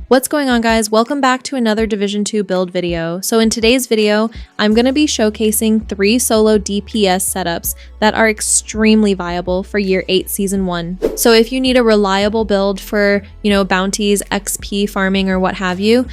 What's going on, guys? Welcome back to another Division 2 build video. So in today's video, I'm going to be showcasing 3 solo DPS setups that are extremely viable for Year 8 Season 1. So if you need a reliable build for, bounties, XP farming, or what have you,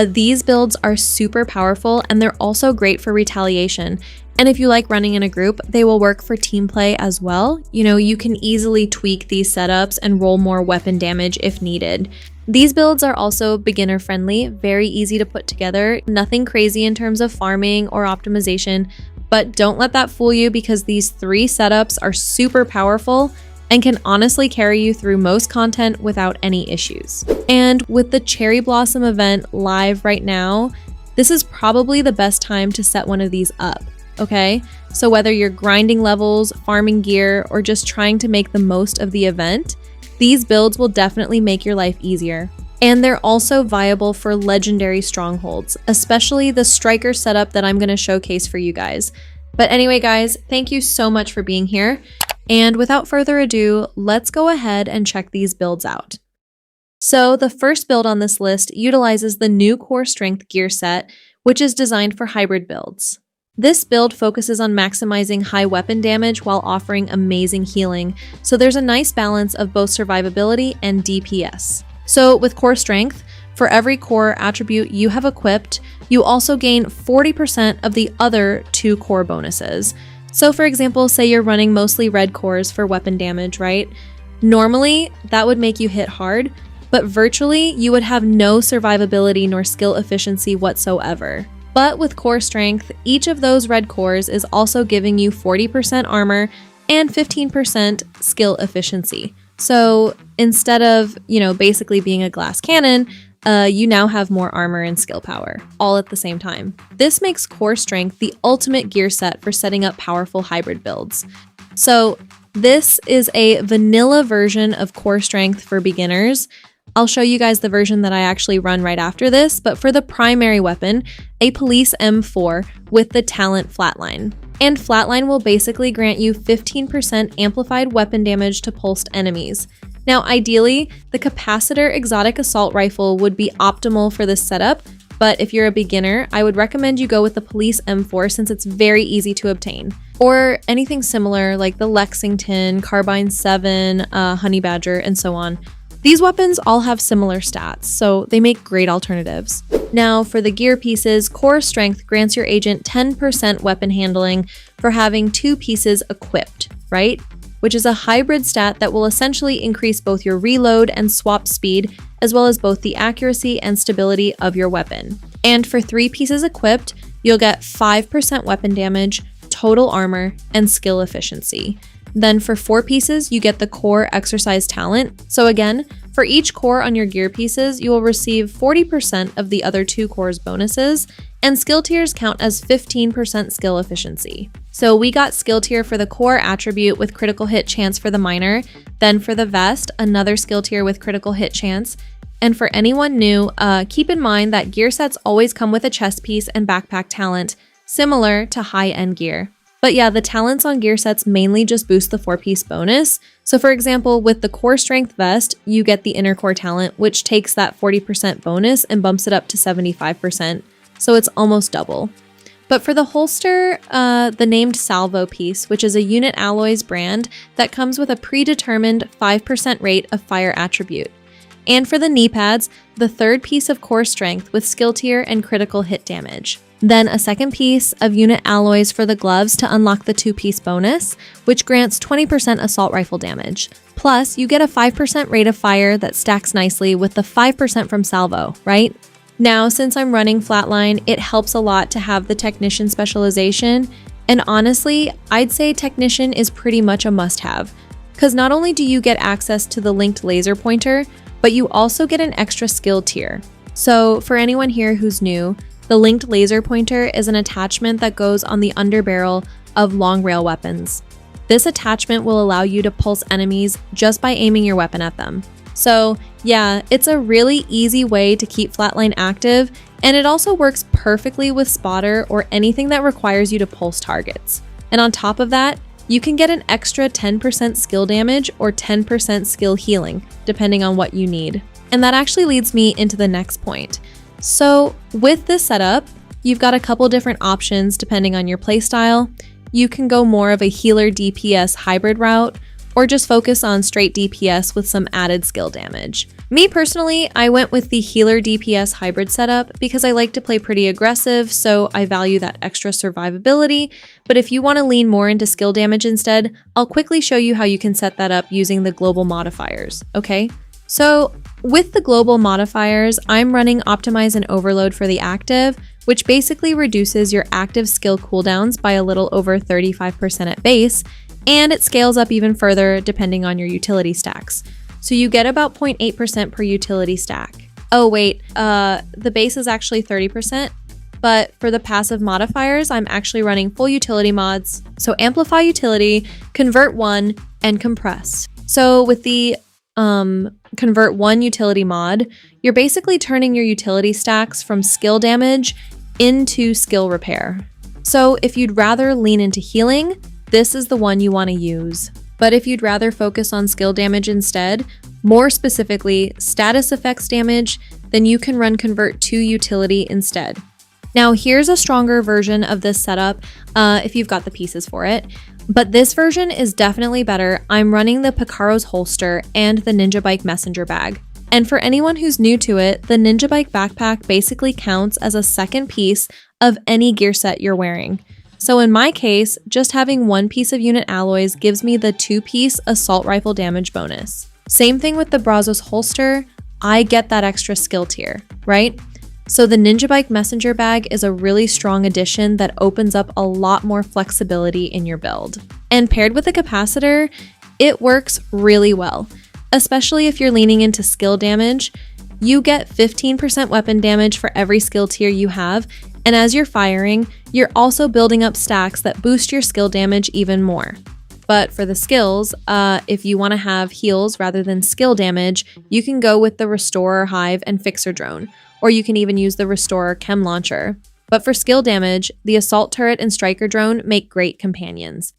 these builds are super powerful and they're also great for retaliation. And if you like running in a group, they will work for team play as well. You can easily tweak these setups and roll more weapon damage if needed. These builds are also beginner friendly, very easy to put together, nothing crazy in terms of farming or optimization, but don't let that fool you because these 3 setups are super powerful and can honestly carry you through most content without any issues. And with the Cherry Blossom event live right now, this is probably the best time to set one of these up, okay? So whether you're grinding levels, farming gear, or just trying to make the most of the event, these builds will definitely make your life easier. And they're also viable for legendary strongholds, especially the striker setup that I'm going to showcase for you guys. But anyway, guys, thank you so much for being here. And without further ado, let's go ahead and check these builds out. So the first build on this list utilizes the new core strength gear set, which is designed for hybrid builds. This build focuses on maximizing high weapon damage while offering amazing healing, so there's a nice balance of both survivability and DPS. So with core strength, for every core attribute you have equipped, you also gain 40% of the other 2 core bonuses. So for example, say you're running mostly red cores for weapon damage, right? Normally, that would make you hit hard, but virtually you would have no survivability nor skill efficiency whatsoever. But with core strength, each of those red cores is also giving you 40% armor and 15% skill efficiency. So instead of, basically being a glass cannon, you now have more armor and skill power, all at the same time. This makes core strength the ultimate gear set for setting up powerful hybrid builds. So this is a vanilla version of core strength for beginners. I'll show you guys the version that I actually run right after this, but for the primary weapon, a police M4 with the talent flatline. And flatline will basically grant you 15% amplified weapon damage to pulsed enemies. Now ideally, the Capacitor exotic assault rifle would be optimal for this setup, but if you're a beginner, I would recommend you go with the police M4 since it's very easy to obtain. Or anything similar like the Lexington, Carbine 7, Honey Badger, and so on. These weapons all have similar stats, so they make great alternatives. Now, for the gear pieces, core strength grants your agent 10% weapon handling for having 2 pieces equipped, right? Which is a hybrid stat that will essentially increase both your reload and swap speed, as well as both the accuracy and stability of your weapon. And for 3 pieces equipped, you'll get 5% weapon damage, total armor, and skill efficiency. Then for 4 pieces, you get the core exercise talent. So again, for each core on your gear pieces, you will receive 40% of the other 2 cores bonuses, and skill tiers count as 15% skill efficiency. So we got skill tier for the core attribute with critical hit chance for the minor, then for the vest, another skill tier with critical hit chance. And for anyone new, keep in mind that gear sets always come with a chest piece and backpack talent, similar to high-end gear. But yeah, the talents on gear sets mainly just boost the 4-piece bonus. So for example, with the core strength vest, you get the inner core talent, which takes that 40% bonus and bumps it up to 75%. So it's almost double. But for the holster, the named Salvo piece, which is a Unit Alloys brand that comes with a predetermined 5% rate of fire attribute. And for the knee pads, the 3rd piece of core strength with skill tier and critical hit damage. Then a 2nd piece of unit alloys for the gloves to unlock the 2-piece bonus, which grants 20% assault rifle damage. Plus, you get a 5% rate of fire that stacks nicely with the 5% from Salvo, right? Now, since I'm running flatline, it helps a lot to have the technician specialization, and honestly, I'd say technician is pretty much a must-have, because not only do you get access to the linked laser pointer, but you also get an extra skill tier. So for anyone here who's new, the linked laser pointer is an attachment that goes on the underbarrel of long rail weapons. This attachment will allow you to pulse enemies just by aiming your weapon at them. So yeah, it's a really easy way to keep flatline active, and it also works perfectly with spotter or anything that requires you to pulse targets. And on top of that, you can get an extra 10% skill damage or 10% skill healing, depending on what you need. And that actually leads me into the next point. So with this setup, you've got a couple different options depending on your playstyle. You can go more of a healer DPS hybrid route, or just focus on straight DPS with some added skill damage. Me personally, I went with the healer DPS hybrid setup because I like to play pretty aggressive, so I value that extra survivability, but if you want to lean more into skill damage instead, I'll quickly show you how you can set that up using the global modifiers, okay? So with the global modifiers, I'm running Optimize and Overload for the active, which basically reduces your active skill cooldowns by a little over 35% at base, and it scales up even further depending on your utility stacks. So you get about 0.8% per utility stack. Oh wait, the base is actually 30%, but for the passive modifiers, I'm actually running full utility mods. So Amplify Utility, Convert 1, and Compress. So with the Convert 1 utility mod, you're basically turning your utility stacks from skill damage into skill repair. So if you'd rather lean into healing, this is the one you want to use. But if you'd rather focus on skill damage instead, more specifically status effects damage, then you can run Convert 2 utility instead. Now here's a stronger version of this setup if you've got the pieces for it, but this version is definitely better. I'm running the Picaro's holster and the Ninja Bike messenger bag. And for anyone who's new to it, the Ninja Bike backpack basically counts as a second piece of any gear set you're wearing. So in my case, just having one piece of unit alloys gives me the 2-piece assault rifle damage bonus. Same thing with the Brazos holster, I get that extra skill tier, right? So the Ninja Bike messenger bag is a really strong addition that opens up a lot more flexibility in your build. And paired with the capacitor, it works really well, especially if you're leaning into skill damage. You get 15% weapon damage for every skill tier you have, and as you're firing, you're also building up stacks that boost your skill damage even more. But for the skills, if you want to have heals rather than skill damage, you can go with the Restorer Hive and Fixer Drone, or you can even use the Restorer Chem Launcher. But for skill damage, the Assault Turret and Striker Drone make great companions.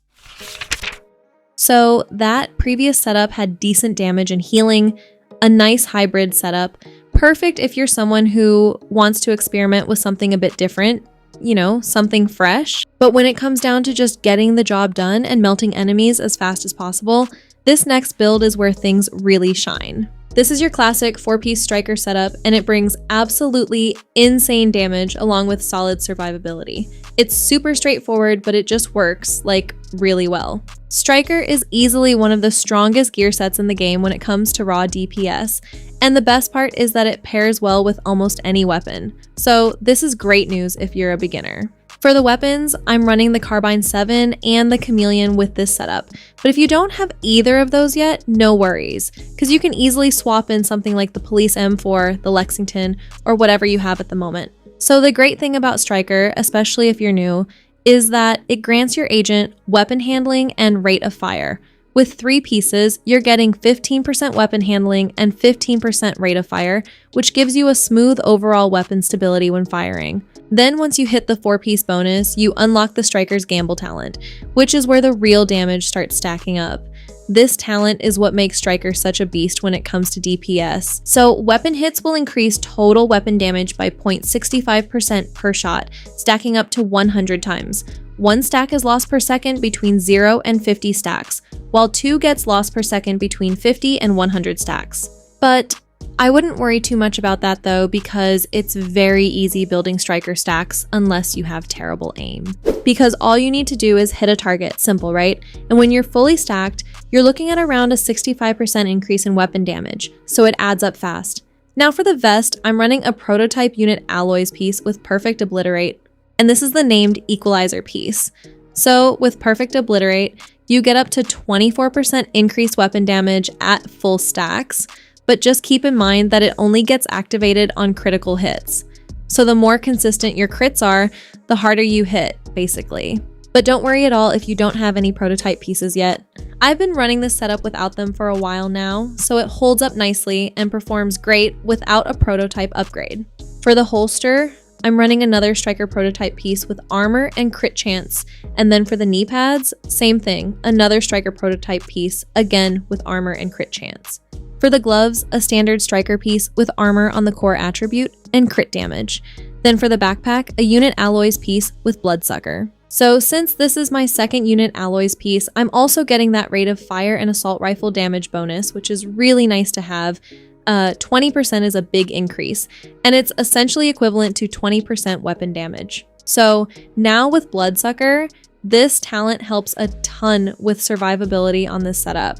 So that previous setup had decent damage and healing, a nice hybrid setup, perfect if you're someone who wants to experiment with something a bit different, you know, something fresh. But when it comes down to just getting the job done and melting enemies as fast as possible, this next build is where things really shine. This is your classic 4-piece striker setup, and it brings absolutely insane damage along with solid survivability. It's super straightforward, but it just works, like, really well. Striker is easily one of the strongest gear sets in the game when it comes to raw DPS, and the best part is that it pairs well with almost any weapon. So this is great news if you're a beginner. For the weapons, I'm running the Carbine 7 and the Chameleon with this setup, but if you don't have either of those yet, no worries, because you can easily swap in something like the Police M4, the Lexington, or whatever you have at the moment. So the great thing about Striker, especially if you're new, is that it grants your agent weapon handling and rate of fire. With 3 pieces, you're getting 15% weapon handling and 15% rate of fire, which gives you a smooth overall weapon stability when firing. Then once you hit the 4-piece bonus, you unlock the Striker's Gamble talent, which is where the real damage starts stacking up. This talent is what makes Striker such a beast when it comes to DPS. So weapon hits will increase total weapon damage by 0.65% per shot, stacking up to 100 times. 1 stack is lost per second between 0 and 50 stacks, while 2 gets lost per second between 50 and 100 stacks. But I wouldn't worry too much about that though, because it's very easy building Striker stacks unless you have terrible aim. Because all you need to do is hit a target, simple, right? And when you're fully stacked, you're looking at around a 65% increase in weapon damage, so it adds up fast. Now for the vest, I'm running a prototype unit alloys piece with Perfect Obliterate, and this is the named Equalizer piece. So with Perfect Obliterate, you get up to 24% increased weapon damage at full stacks, but just keep in mind that it only gets activated on critical hits. So the more consistent your crits are, the harder you hit, basically. But don't worry at all if you don't have any prototype pieces yet. I've been running this setup without them for a while now, so it holds up nicely and performs great without a prototype upgrade. For the holster, I'm running another Striker prototype piece with armor and crit chance, and then for the knee pads, same thing, another Striker prototype piece, again with armor and crit chance. For the gloves, a standard striker piece with armor on the core attribute and crit damage. Then for the backpack, a unit alloys piece with bloodsucker. So since this is my second unit alloys piece, I'm also getting that rate of fire and assault rifle damage bonus, which is really nice to have. 20% is a big increase, and it's essentially equivalent to 20% weapon damage. So now with bloodsucker, this talent helps a ton with survivability on this setup.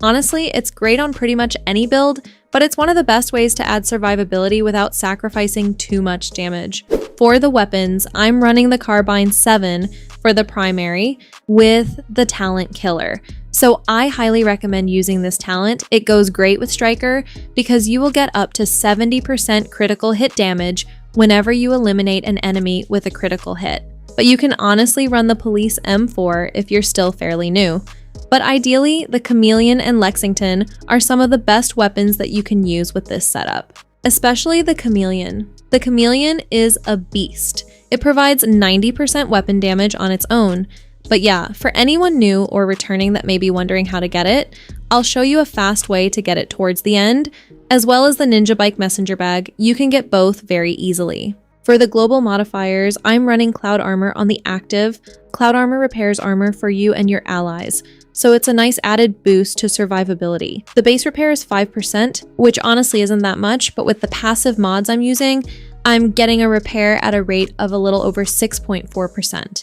Honestly, it's great on pretty much any build, but it's one of the best ways to add survivability without sacrificing too much damage. For the weapons, I'm running the Carbine 7 for the primary with the talent Killer. So I highly recommend using this talent. It goes great with Striker because you will get up to 70% critical hit damage whenever you eliminate an enemy with a critical hit. But you can honestly run the Police M4 if you're still fairly new. But ideally, the Chameleon and Lexington are some of the best weapons that you can use with this setup, especially the Chameleon. The Chameleon is a beast. It provides 90% weapon damage on its own. But yeah, for anyone new or returning that may be wondering how to get it, I'll show you a fast way to get it towards the end, as well as the Ninja Bike Messenger Bag. You can get both very easily. For the global modifiers, I'm running Cloud Armor on the active. Cloud Armor repairs armor for you and your allies, so it's a nice added boost to survivability. The base repair is 5%, which honestly isn't that much, but with the passive mods I'm using, I'm getting a repair at a rate of a little over 6.4%.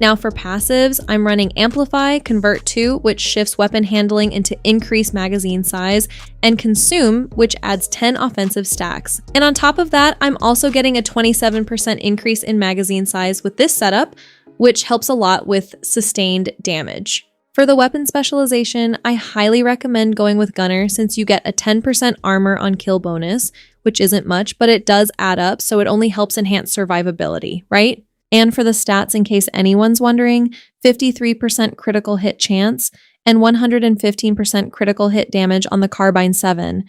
Now for passives, I'm running Amplify, Convert To, which shifts weapon handling into increased magazine size, and Consume, which adds 10 offensive stacks. And on top of that, I'm also getting a 27% increase in magazine size with this setup, which helps a lot with sustained damage. For the weapon specialization, I highly recommend going with Gunner since you get a 10% armor on kill bonus, which isn't much, but it does add up, so it only helps enhance survivability, right? And for the stats, in case anyone's wondering, 53% critical hit chance and 115% critical hit damage on the Carbine 7.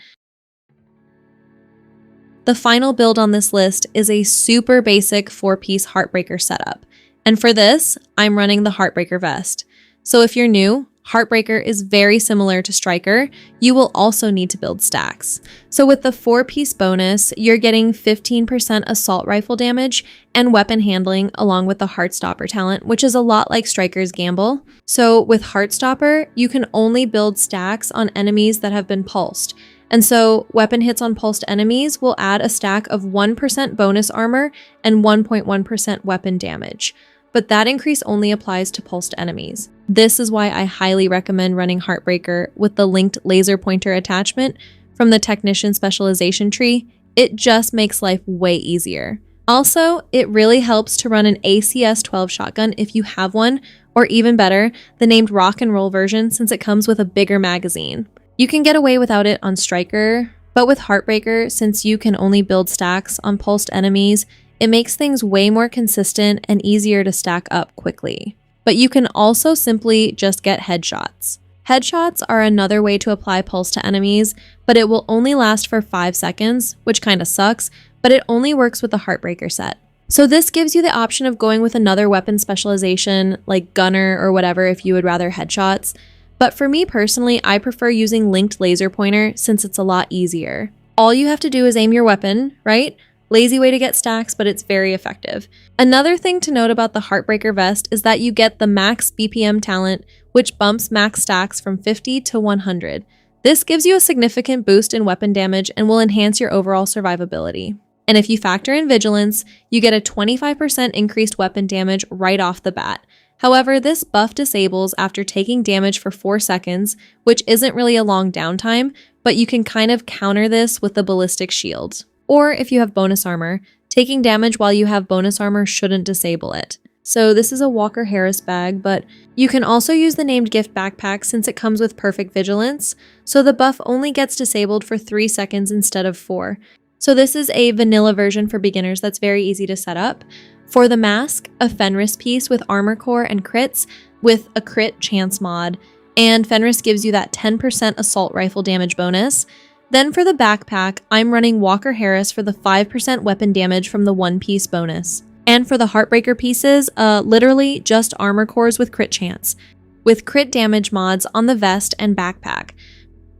The final build on this list is a super basic 4-piece Heartbreaker setup. And for this, I'm running the Heartbreaker vest. So if you're new, Heartbreaker is very similar to Striker. You will also need to build stacks. So with the 4-piece bonus, you're getting 15% assault rifle damage and weapon handling along with the Heartstopper talent, which is a lot like Striker's Gamble. So with Heartstopper, you can only build stacks on enemies that have been pulsed. And so weapon hits on pulsed enemies will add a stack of 1% bonus armor and 1.1% weapon damage. But that increase only applies to pulsed enemies. This is why I highly recommend running Heartbreaker with the linked laser pointer attachment from the Technician Specialization tree. It just makes life way easier. Also, it really helps to run an ACS 12 shotgun if you have one, or even better, the named Rock and Roll version since it comes with a bigger magazine. You can get away without it on Striker, but with Heartbreaker, since you can only build stacks on pulsed enemies, it makes things way more consistent and easier to stack up quickly. But you can also simply just get headshots. Headshots are another way to apply pulse to enemies, but it will only last for 5 seconds, which kinda sucks, but it only works with the Heartbreaker set. So this gives you the option of going with another weapon specialization, like Gunner or whatever if you would rather headshots. But for me personally, I prefer using linked laser pointer since it's a lot easier. All you have to do is aim your weapon, right? Lazy way to get stacks, but it's very effective. Another thing to note about the Heartbreaker vest is that you get the max BPM talent, which bumps max stacks from 50 to 100. This gives you a significant boost in weapon damage and will enhance your overall survivability. And if you factor in vigilance, you get a 25% increased weapon damage right off the bat. However, this buff disables after taking damage for 4 seconds, which isn't really a long downtime, but you can kind of counter this with the ballistic shield. Or if you have bonus armor, taking damage while you have bonus armor shouldn't disable it. So this is a Walker Harris bag, but you can also use the named gift backpack since it comes with perfect vigilance, so the buff only gets disabled for 3 seconds instead of 4. So this is a vanilla version for beginners that's very easy to set up. For the mask, a Fenris piece with armor core and crits with a crit chance mod, and Fenris gives you that 10% assault rifle damage bonus. Then for the backpack, I'm running Walker Harris for the 5% weapon damage from the 1-piece bonus. And for the Heartbreaker pieces, literally just armor cores with crit chance, with crit damage mods on the vest and backpack.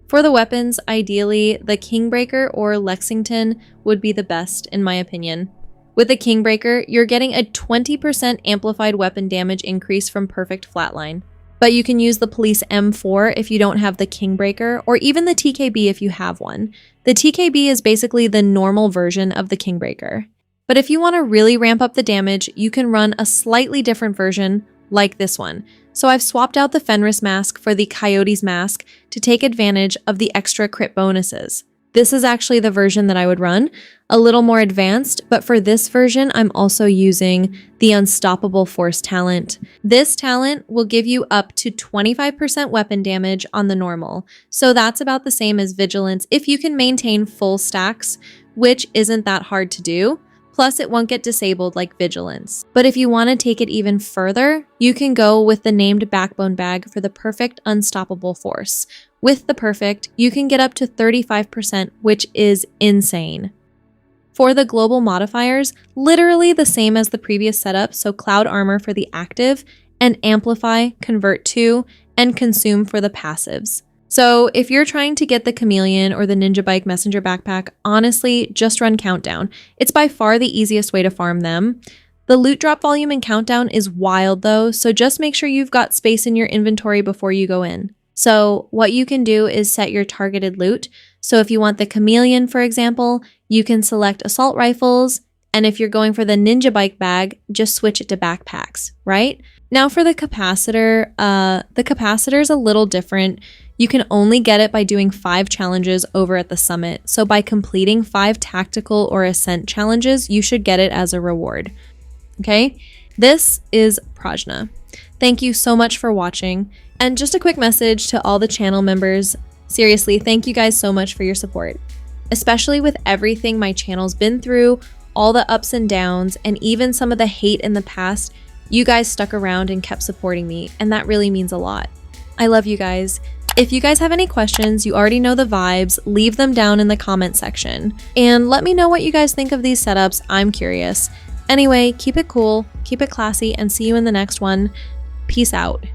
For the weapons, ideally, the Kingbreaker or Lexington would be the best in my opinion. With the Kingbreaker, you're getting a 20% amplified weapon damage increase from perfect flatline. But you can use the Police M4 if you don't have the Kingbreaker, or even the TKB if you have one. The TKB is basically the normal version of the Kingbreaker. But if you want to really ramp up the damage, you can run a slightly different version, like this one. So I've swapped out the Fenris mask for the Coyote's mask to take advantage of the extra crit bonuses. This is actually the version that I would run, a little more advanced, but for this version, I'm also using the Unstoppable Force talent. This talent will give you up to 25% weapon damage on the normal, so that's about the same as Vigilance if you can maintain full stacks, which isn't that hard to do. Plus, it won't get disabled like Vigilance. But if you want to take it even further, you can go with the named Backbone Bag for the perfect Unstoppable Force. With the perfect, you can get up to 35%, which is insane. For the global modifiers, literally the same as the previous setup, so Cloud Armor for the active, and Amplify, Convert to, and Consume for the passives. So if you're trying to get the Chameleon or the Ninja Bike Messenger Backpack, honestly, just run Countdown. It's by far the easiest way to farm them. The loot drop volume in Countdown is wild though, so just make sure you've got space in your inventory before you go in. So what you can do is set your targeted loot. So if you want the Chameleon, for example, you can select assault rifles, and if you're going for the Ninja Bike bag, just switch it to backpacks, right? Now for the Capacitor is a little different. You can only get it by doing 5 challenges over at the summit. So by completing 5 tactical or ascent challenges, you should get it as a reward. Okay, this is Prajna. Thank you so much for watching. And just a quick message to all the channel members. Seriously, thank you guys so much for your support. Especially with everything my channel's been through, all the ups and downs, and even some of the hate in the past, you guys stuck around and kept supporting me, and that really means a lot. I love you guys. If you guys have any questions, you already know the vibes, leave them down in the comment section. And let me know what you guys think of these setups, I'm curious. Anyway, keep it cool, keep it classy, and see you in the next one. Peace out.